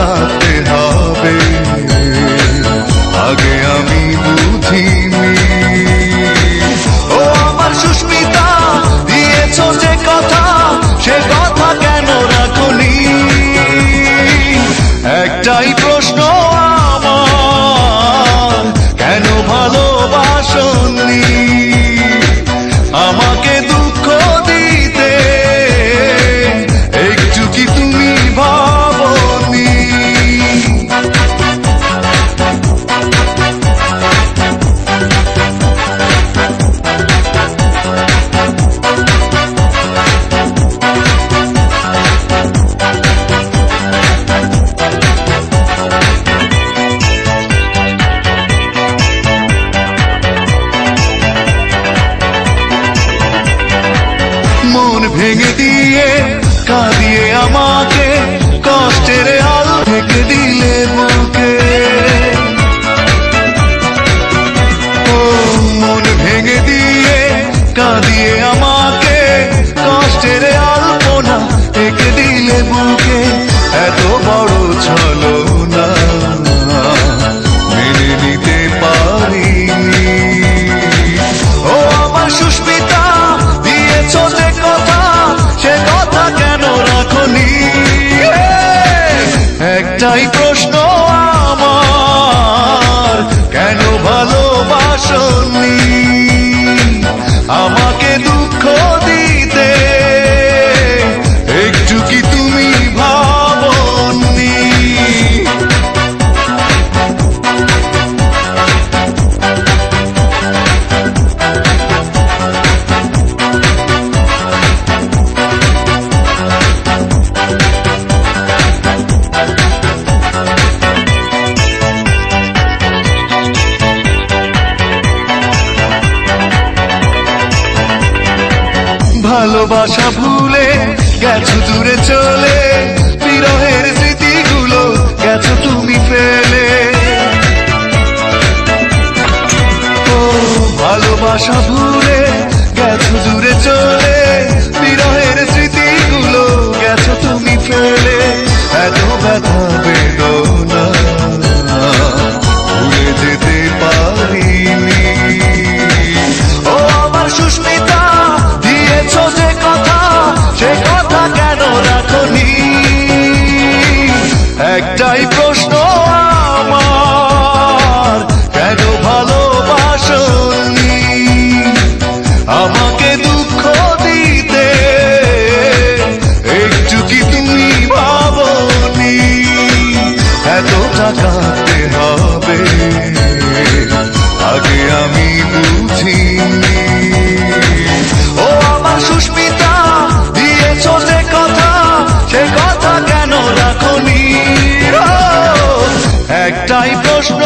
কাঁদতে হবে, আগে আমি বুঝিনি। ও আমার সুস্মিতা, দিয়েছো যে কথা, সে কথা কেন রাখনি? একটাই প্রশ্ন আমার, কেন ভালোবাসনি? আমাকে দুঃখ দিতে একটু কি তুমি ভাবনি? মন ভেঙে দিয়ে কাঁদিয়ে আমাকে কষ্টের হাল থেকে দিলে বুকে। ও মন ভেঙে দিয়ে কাঁদিয়ে আমাকে কষ্টের আলপনা থেকে দিলে বুকে। এত বড় ছলনা মেনে নিতে পারিনি। ও আমার সুস্মিতা, দিয়েছো যে কথা, সে কথা কেন রাখনি? একটাই প্রশ্ন আমার, কেন ভালোবাসনি? আমাকে দুঃখ দিতে একটু কি তুমি ভাবনি? ভালোবাসা ভুলে গেছো দূরে চলে, বিরহের স্মৃতিগুলো গেছো তুমি ফেলে। ও ভালোবাসা ভুলে গেছো দূরে চলে, বিরহের স্মৃতিগুলো গেছো তুমি ফেলে। এত ব্যথা বেদনা ভুলে যেতে পারিনি। ও আমার সুস্মিতা, দিয়েছো যে কথা, সে কথা কেন রাখনি? একটাই প্রশ্ন আমার, কেন ভালোবাসনি? আমাকে দুঃখ দিতে একটু কি তুমি ভাবনি? এতটা কাঁদতে হবে, আগে আমি বুঝিনি। ও আমার সুস্মিতা, দিয়েছো যে কথা, সে কথা কেন রাখনি? একটাই প্রশ্ন